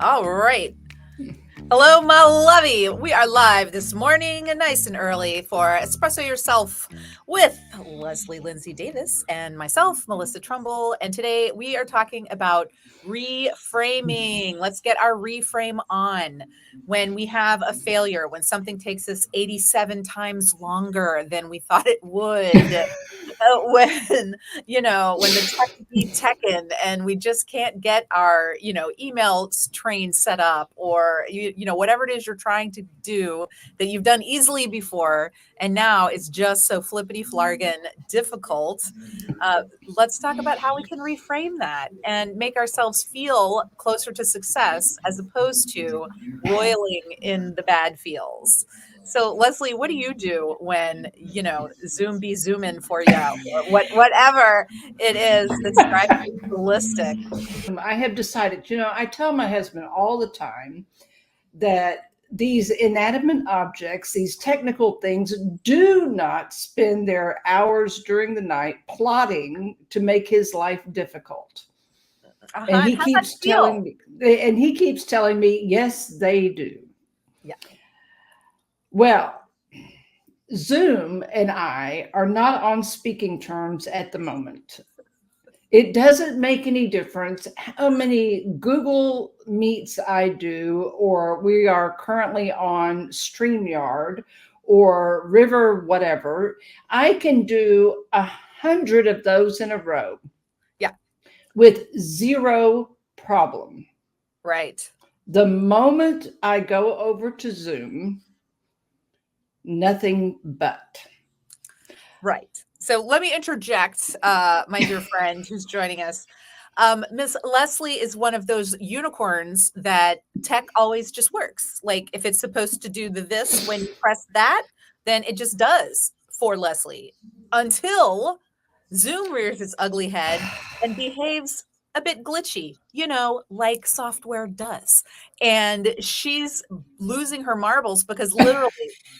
All right. Hello, my lovey. We are live this morning, nice and early, for Espresso Yourself with Leslie Lindsey Davis and myself, Melissa Trumbull. And today we are talking about reframing. Let's get our reframe on. When we have a failure, when something takes us 87 times longer than we thought it would, when when the tech be teching and we just can't get our email train set up, or whatever it is you're trying to do that you've done easily before and now it's just so flippity flargan difficult. Let's talk about how we can reframe that and make ourselves feel closer to success as opposed to roiling in the bad feels. So, Leslie, what do you do when, Zoom be zooming for you, or whatever it is that's driving you ballistic? I have decided, I tell my husband all the time that these inanimate objects, these technical things, do not spend their hours during the night plotting to make his life difficult. And How's that feel? he keeps telling me, yes, they do. Yeah. Well, Zoom and I are not on speaking terms at the moment. It doesn't make any difference how many Google Meets I do, or we are currently on StreamYard or River, whatever. I can do 100 of those in a row. Yeah. With zero problem. Right. The moment I go over to Zoom, nothing but. Right. So let me interject, my dear friend who's joining us. Miss Leslie is one of those unicorns that tech always just works. Like if it's supposed to do this when you press that, then it just does for Leslie until Zoom rears its ugly head and behaves a bit glitchy, like software does. And she's losing her marbles because literally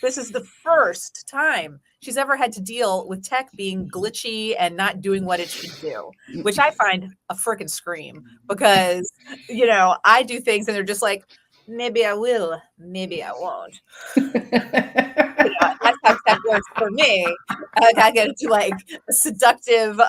this is the first time she's ever had to deal with tech being glitchy and not doing what it should do, which I find a freaking scream because, I do things and they're just like, maybe I will, maybe I won't. That's how tech works for me. I get into like a seductive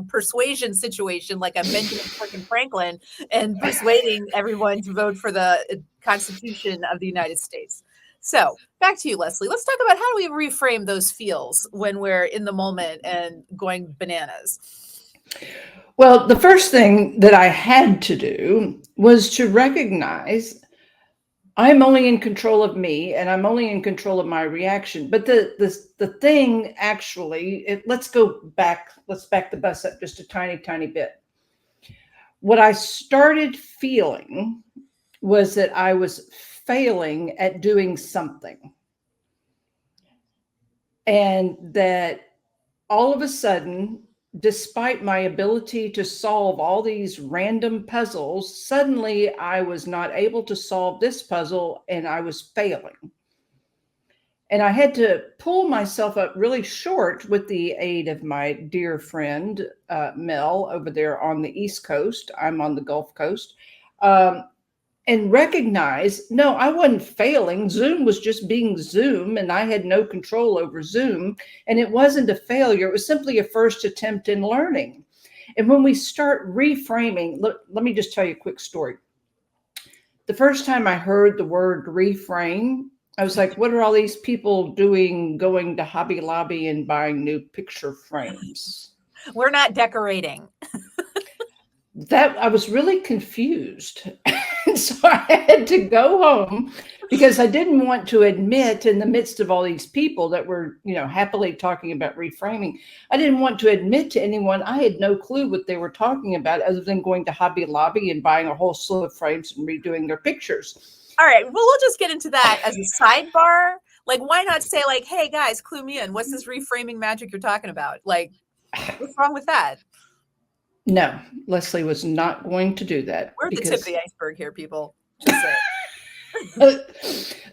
persuasion situation, like I'm Benjamin freaking Franklin, and persuading everyone to vote for the Constitution of the United States. So back to you, Leslie. Let's talk about how do we reframe those feels when we're in the moment and going bananas. Well, the first thing that I had to do was to recognize I'm only in control of me and I'm only in control of my reaction. But the thing actually, let's go back, let's back the bus up just a tiny, tiny bit. What I started feeling was that I was failing at doing something. And that all of a sudden, despite my ability to solve all these random puzzles, suddenly I was not able to solve this puzzle and I was failing. And I had to pull myself up really short with the aid of my dear friend, Mel, over there on the East Coast. I'm on the Gulf Coast. And recognize, no, I wasn't failing. Zoom was just being Zoom, and I had no control over Zoom. And it wasn't a failure. It was simply a first attempt in learning. And when we start reframing, let me just tell you a quick story. The first time I heard the word reframe, I was like, what are all these people doing going to Hobby Lobby and buying new picture frames? We're not decorating. That I was really confused. So I had to go home because I didn't want to admit, in the midst of all these people that were, happily talking about reframing, I didn't want to admit to anyone I had no clue what they were talking about other than going to Hobby Lobby and buying a whole slew of frames and redoing their pictures. All right. Well, we'll just get into that as a sidebar. Like, why not say, like, hey, guys, clue me in. What's this reframing magic you're talking about? Like, what's wrong with that? No, Leslie was not going to do that. We're at the tip of the iceberg here, people. Just say.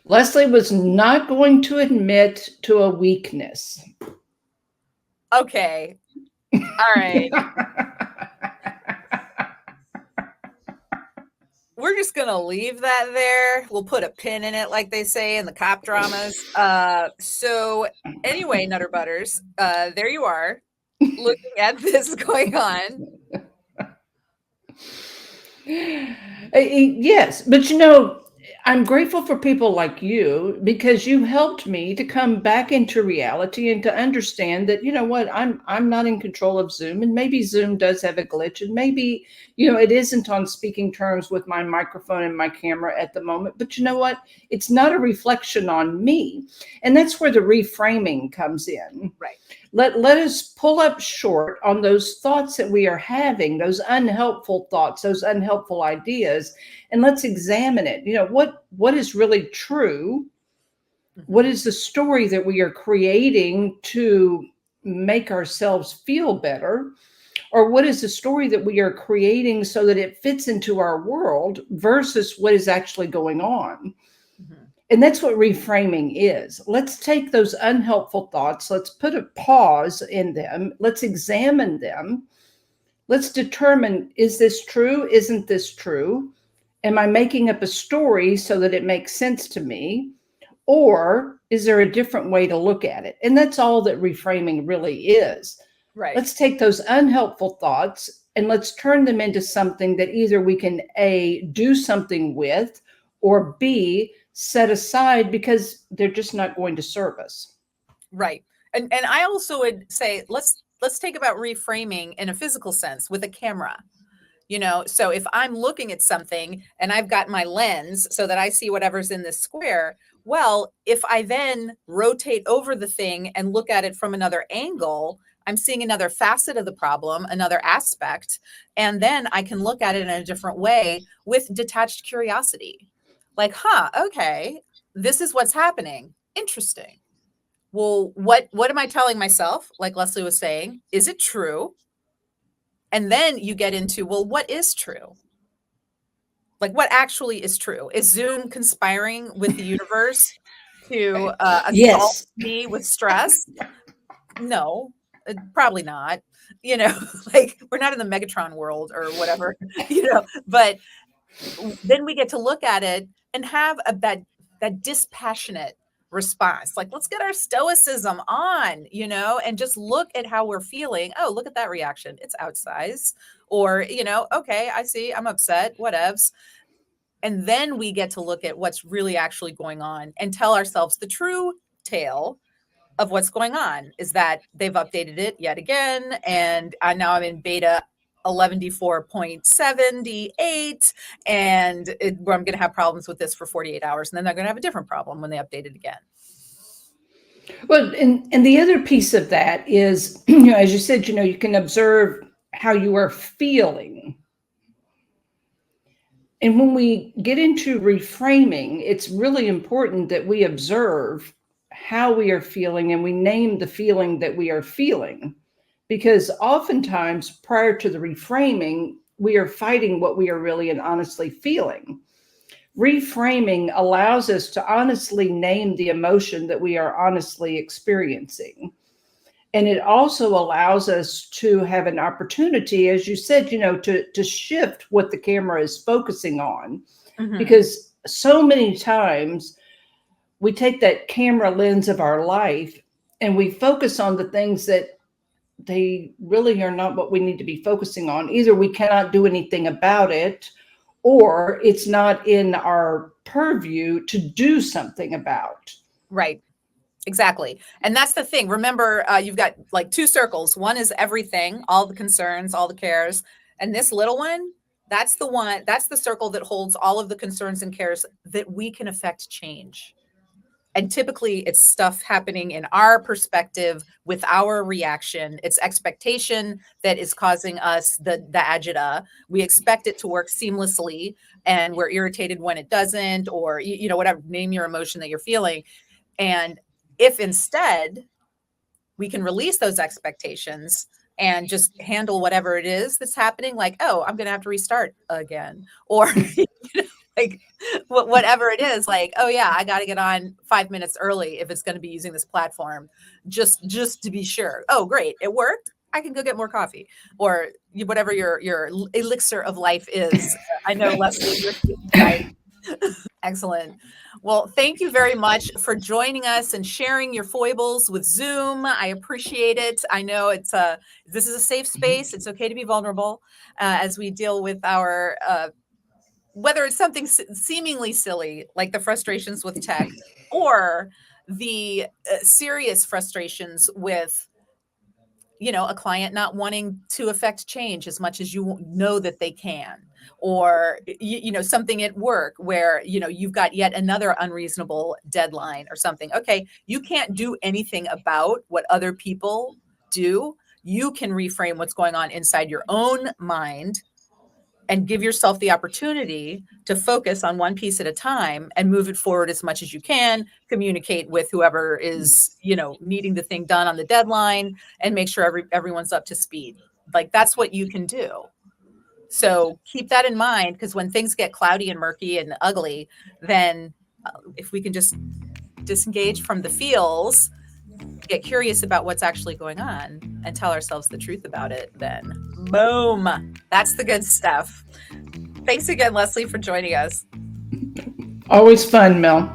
Leslie was not going to admit to a weakness. Okay. All right. we're just going to leave that there. We'll put a pin in it, like they say in the cop dramas. So anyway, Nutter Butters, there you are looking at this going on. Yes, but you know, I'm grateful for people like you because you helped me to come back into reality and to understand that, you know what, I'm not in control of Zoom, and maybe Zoom does have a glitch, and maybe, you know, it isn't on speaking terms with my microphone and my camera at the moment. But you know what? It's not a reflection on me. And that's where the reframing comes in. Right. Let us pull up short on those thoughts that we are having, those unhelpful thoughts, those unhelpful ideas, and let's examine it. You know, what is really true? What is the story that we are creating to make ourselves feel better? Or what is the story that we are creating so that it fits into our world versus what is actually going on? Mm-hmm. And that's what reframing is. Let's take those unhelpful thoughts, let's put a pause in them, let's examine them, let's determine, is this true? Isn't this true? Am I making up a story so that it makes sense to me? Or is there a different way to look at it? And that's all that reframing really is. Right. Let's take those unhelpful thoughts and let's turn them into something that either we can A, do something with, or B, set aside because they're just not going to serve us. Right. And I also would say let's take about reframing in a physical sense with a camera. You know, so if I'm looking at something and I've got my lens so that I see whatever's in this square, well, if I then rotate over the thing and look at it from another angle, I'm seeing another facet of the problem, another aspect, and then I can look at it in a different way with detached curiosity. Like, okay, this is what's happening. Interesting. Well, what am I telling myself? Like Leslie was saying, is it true? And then you get into, well, what is true? Like, what actually is true? Is Zoom conspiring with the universe to assault Yes. me with stress? No, probably not. You know, like we're not in the Megatron world or whatever, you know, but then we get to look at it and have that dispassionate response. Like, let's get our stoicism on, you know, and just look at how we're feeling. Oh, look at that reaction. It's outsized. Or, you know, okay, I see, I'm upset, whatevs. And then we get to look at what's really actually going on and tell ourselves the true tale of what's going on is that they've updated it yet again. And now I'm in beta 11D4.78, and where I'm going to have problems with this for 48 hours. And then they're going to have a different problem when they update it again. Well, and the other piece of that is, you know, as you said, you know, you can observe how you are feeling. And when we get into reframing, it's really important that we observe how we are feeling and we name the feeling that we are feeling. Because oftentimes, prior to the reframing, we are fighting what we are really and honestly feeling. Reframing allows us to honestly name the emotion that we are honestly experiencing. And it also allows us to have an opportunity, as you said, you know, to shift what the camera is focusing on. Mm-hmm. Because so many times we take that camera lens of our life and we focus on the things that they really are not what we need to be focusing on. Either we cannot do anything about it, or it's not in our purview to do something about. Right. Exactly. And that's the thing. Remember, you've got like two circles. One is everything, all the concerns, all the cares. And this little one, that's the circle that holds all of the concerns and cares that we can affect change. And typically it's stuff happening in our perspective with our reaction. It's expectation that is causing us the agita. We expect it to work seamlessly and we're irritated when it doesn't, or, you know, whatever, name your emotion that you're feeling. And if instead we can release those expectations and just handle whatever it is that's happening, like, oh, I'm going to have to restart again, or you know, like whatever it is, like, oh yeah, I got to get on 5 minutes early if it's going to be using this platform, just to be sure. Oh, great, it worked. I can go get more coffee, or whatever your elixir of life is. I know, Leslie, you're right. Excellent. Well, thank you very much for joining us and sharing your foibles with Zoom. I appreciate it. I know this is a safe space. It's okay to be vulnerable as we deal with our whether it's something seemingly silly like the frustrations with tech, or the serious frustrations with a client not wanting to affect change as much as you know that they can, or something at work where you've got yet another unreasonable deadline or something. Okay, you can't do anything about what other people do. You can reframe what's going on inside your own mind and give yourself the opportunity to focus on one piece at a time and move it forward as much as you can, communicate with whoever is, needing the thing done on the deadline, and make sure everyone's up to speed. Like, that's what you can do. So keep that in mind, because when things get cloudy and murky and ugly, then if we can just disengage from the feels, get curious about what's actually going on, and tell ourselves the truth about it, then boom, that's the good stuff. Thanks again, Leslie, for joining us. Always fun, Mel.